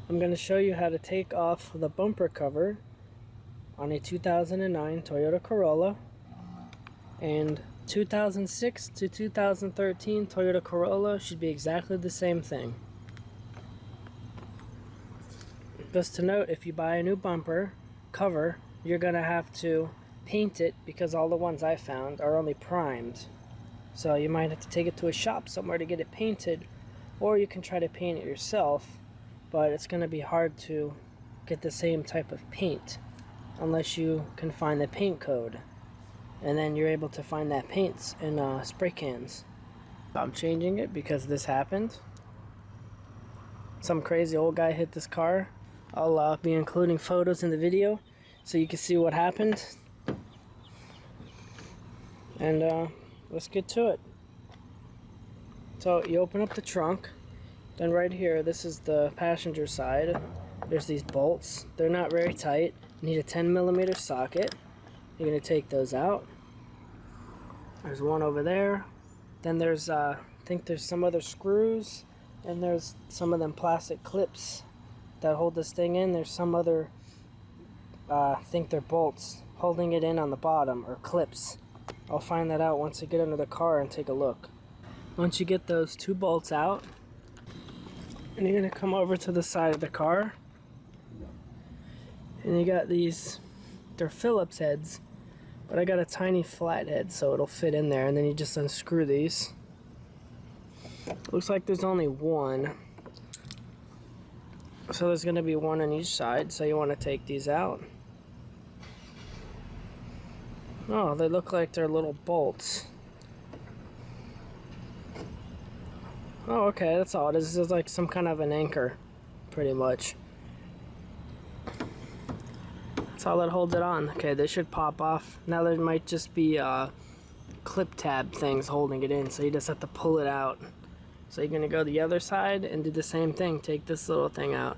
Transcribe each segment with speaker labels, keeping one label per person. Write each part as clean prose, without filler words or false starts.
Speaker 1: I'm going to show you how to take off the bumper cover on a 2009 Toyota Corolla and 2006 to 2013 Toyota Corolla should be exactly the same thing. Just to note, if you buy a new bumper cover, you're going to have to paint it because all the ones I found are only primed. So you might have to take it to a shop somewhere to get it painted, or you can try to paint it yourself, but it's going to be hard to get the same type of paint unless you can find the paint code, and then you're able to find that paints in spray cans. I'm changing it because this happened. Some crazy old guy hit this car. I'll be including photos in the video so you can see what happened, and let's get to it. So you open up the trunk, then right here, this is the passenger side. There's these bolts. They're not very tight. You need a 10mm socket. You're going to take those out. There's one over there. Then there's, I think there's some other screws, and there's some of them plastic clips that hold this thing in. There's some other, I think they're bolts holding it in on the bottom, or clips. I'll find that out once I get under the car and take a look. Once you get those two bolts out, and you're going to come over to the side of the car, and you got these, they're Phillips heads, but I got a tiny flat head so it'll fit in there, and then you just unscrew these. Looks like there's only one, so there's going to be one on each side, so you want to take these out. Oh, they look like they're little bolts. Oh, okay, that's all it is. This is like some kind of an anchor, pretty much. That's all that holds it on. Okay, they should pop off. Now there might just be clip tab things holding it in, so you just have to pull it out. So you're gonna go the other side and do the same thing. Take this little thing out.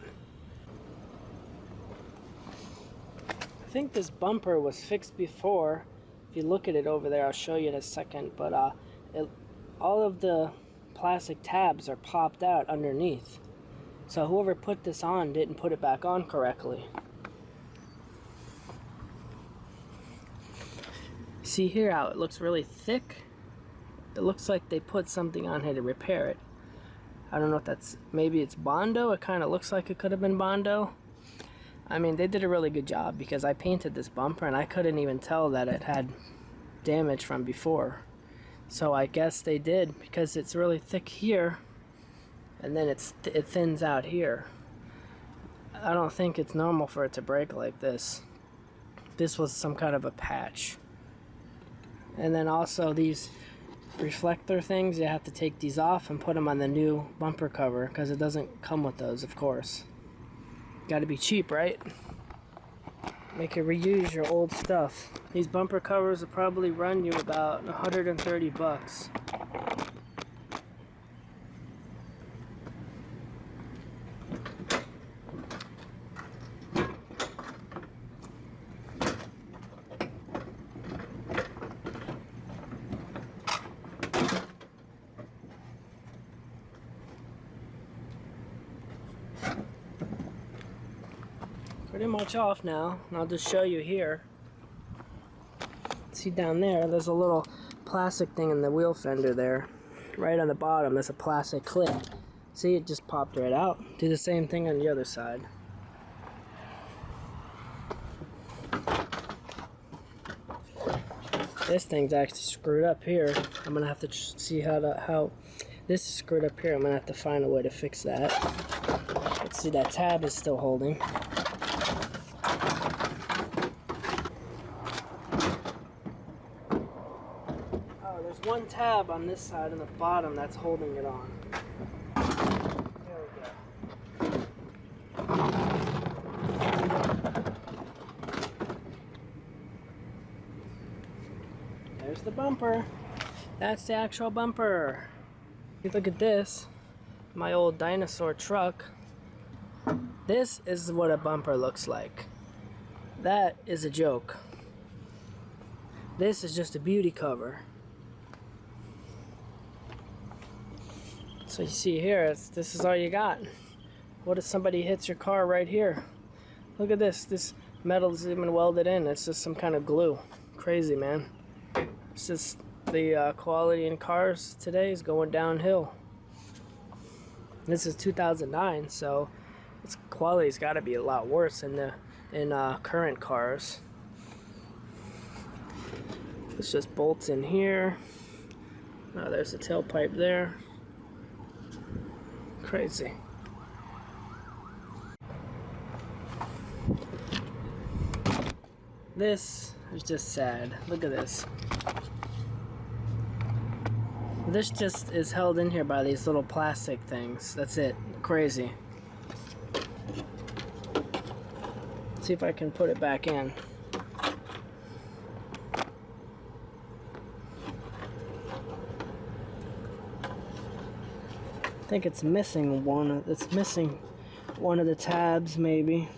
Speaker 1: I think this bumper was fixed before. If you look at it over there, I'll show you in a second, but all of the plastic tabs are popped out underneath, so whoever put this on didn't put it back on correctly. See here how it looks really thick? It looks like they put something on here to repair it. I don't know if that's, maybe it's Bondo. It kind of looks like it could have been Bondo. I mean, they did a really good job because I painted this bumper and I couldn't even tell that it had damage from before. So I guess they did, because it's really thick here, and then it thins out here. I don't think it's normal for it to break like this. This was some kind of a patch. And then also these reflector things, you have to take these off and put them on the new bumper cover, because it doesn't come with those, of course. Gotta be cheap, right? Make you reuse your old stuff. These bumper covers will probably run you about 130 bucks. Pretty much off now, and I'll just show you here. See down there, there's a little plastic thing in the wheel fender there. Right on the bottom, there's a plastic clip. See, it just popped right out. Do the same thing on the other side. This thing's actually screwed up here. I'm gonna have to see how this is screwed up here. I'm gonna have to find a way to fix that. Let's see, that tab is still holding. There's one tab on this side on the bottom that's holding it on. There we go. There's the bumper. That's the actual bumper. You look at this, my old dinosaur truck. This is what a bumper looks like. That is a joke. This is just a beauty cover. So you see here, this is all you got. What if somebody hits your car right here? Look at this. This metal is even welded in. It's just some kind of glue. Crazy, man. It's just the quality in cars today is going downhill. This is 2009, so its quality's got to be a lot worse in current cars. It's just bolts in here. Oh, there's a tailpipe there. Crazy. This is just sad. Look at this. This just is held in here by these little plastic things. That's it. Crazy. See if I can put it back in. I think it's missing one. It's missing one of the tabs, maybe.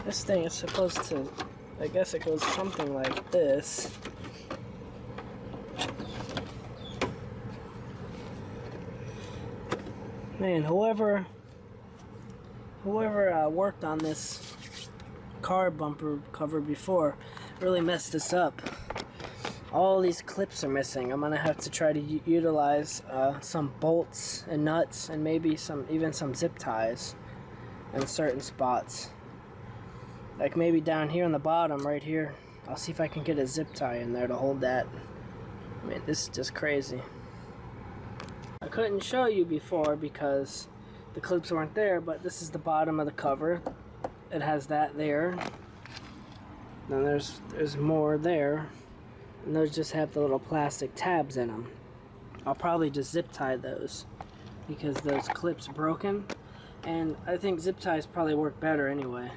Speaker 1: This thing is supposed to, I guess it goes something like this. Man, whoever worked on this car bumper cover before really messed this up. All these clips are missing. I'm gonna have to try to utilize some bolts and nuts and maybe even some zip ties in certain spots. Like maybe down here on the bottom, right here. I'll see if I can get a zip tie in there to hold that. I mean, this is just crazy. I couldn't show you before because the clips weren't there, but this is the bottom of the cover. It has that there. Then there's more there. And those just have the little plastic tabs in them. I'll probably just zip tie those because those clips are broken. And I think zip ties probably work better anyway.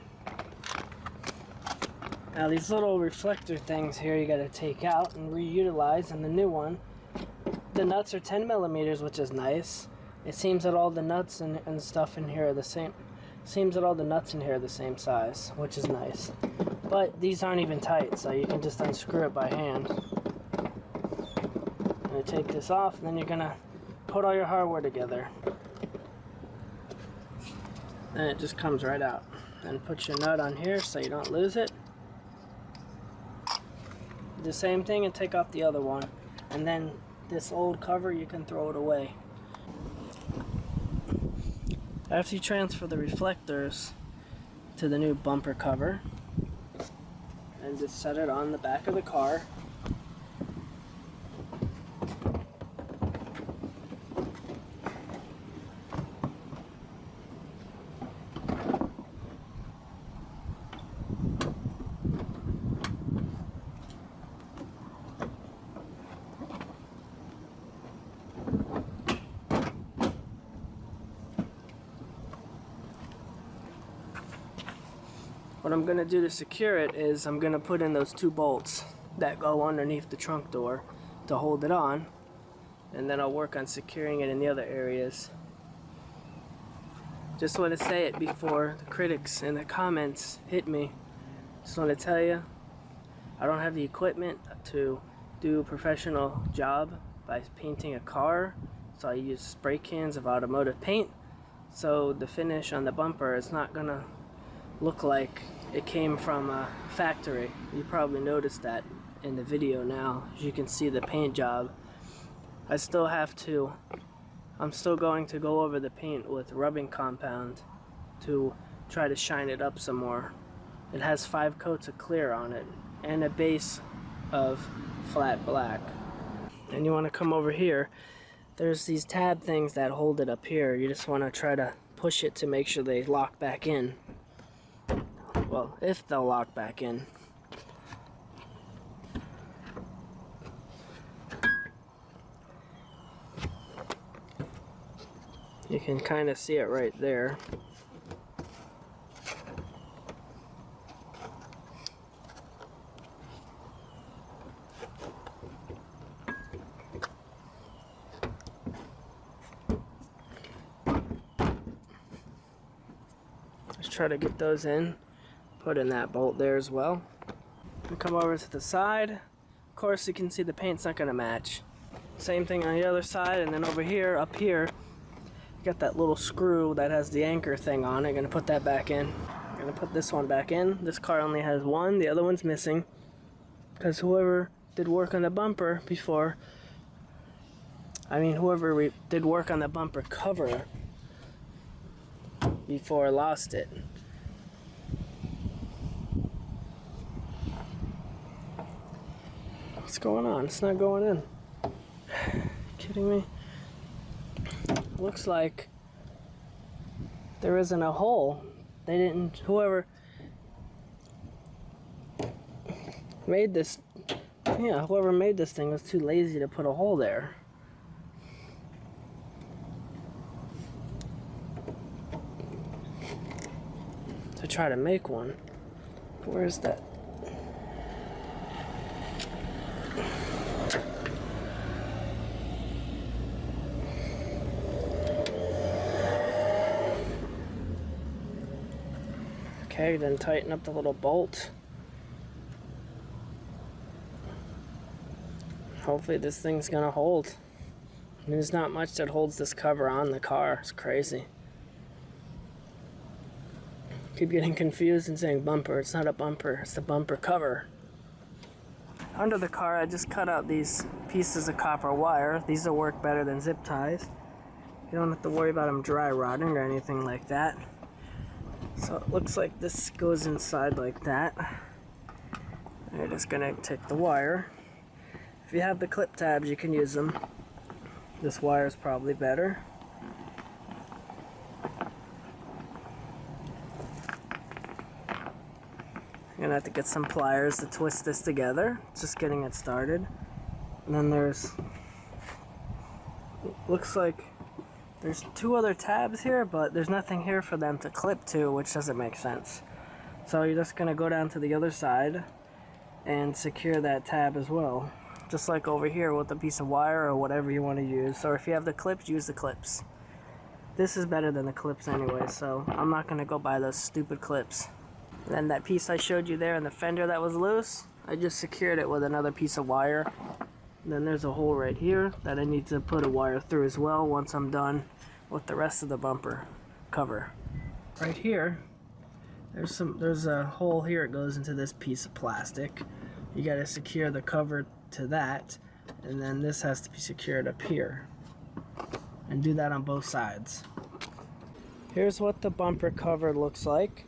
Speaker 1: Now these little reflector things here you gotta take out and reutilize, and the new one, the nuts are 10 millimeters, which is nice. It seems that all the nuts and stuff in here are the same. Seems that all the nuts in here are the same size, which is nice. But these aren't even tight, so you can just unscrew it by hand. And you take this off, and then you're gonna put all your hardware together. And it just comes right out. And put your nut on here so you don't lose it. The same thing and take off the other one, and then this old cover you can throw it away. After you transfer the reflectors to the new bumper cover and just set it on the back of the car, what I'm going to do to secure it is I'm going to put in those 2 bolts that go underneath the trunk door to hold it on, and then I'll work on securing it in the other areas. Just want to say it before the critics in the comments hit me. Just want to tell you, I don't have the equipment to do a professional job by painting a car, so I use spray cans of automotive paint, so the finish on the bumper is not going to look like it came from a factory. You probably noticed that in the video now, as you can see the paint job. I'm still going to go over the paint with rubbing compound to try to shine it up some more. It has 5 coats of clear on it and a base of flat black. And you want to come over here, there's these tab things that hold it up here. You just want to try to push it to make sure they lock back in. Well, if they'll lock back in. You can kind of see it right there. Let's try to get those in. Put in that bolt there as well. And come over to the side. Of course, you can see the paint's not going to match. Same thing on the other side, and then over here, up here, you got that little screw that has the anchor thing on it. Gonna put that back in. Gonna put this one back in. This car only has one, the other one's missing. Because whoever did work on the bumper before, whoever did work on the bumper cover before lost it. What's going on? It's not going in. Kidding me? Looks like there isn't a hole. They didn't, whoever made this, whoever made this thing was too lazy to put a hole there. To try to make one. Where's that? Okay, then tighten up the little bolt. Hopefully this thing's gonna hold. There's not much that holds this cover on the car. It's crazy. Keep getting confused and saying bumper. It's not a bumper, it's the bumper cover. Under the car, I just cut out these pieces of copper wire. These will work better than zip ties. You don't have to worry about them dry rotting or anything like that. So it looks like this goes inside like that. And you're just gonna take the wire. If you have the clip tabs, you can use them. This wire is probably better. You're gonna have to get some pliers to twist this together. Just getting it started. And then looks like there's two other tabs here, but there's nothing here for them to clip to, which doesn't make sense. So you're just gonna go down to the other side and secure that tab as well. Just like over here with a piece of wire or whatever you want to use. Or if you have the clips, use the clips. This is better than the clips anyway, so I'm not gonna go buy those stupid clips. And then that piece I showed you there in the fender that was loose, I just secured it with another piece of wire. And then there's a hole right here that I need to put a wire through as well once I'm done with the rest of the bumper cover. Right here, there's a hole here. It goes into this piece of plastic. You got to secure the cover to that, and then this has to be secured up here. And do that on both sides. Here's what the bumper cover looks like.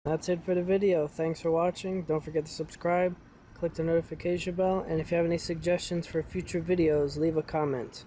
Speaker 1: That's it for the video. Thanks for watching. Don't forget to subscribe, click the notification bell, and if you have any suggestions for future videos, leave a comment.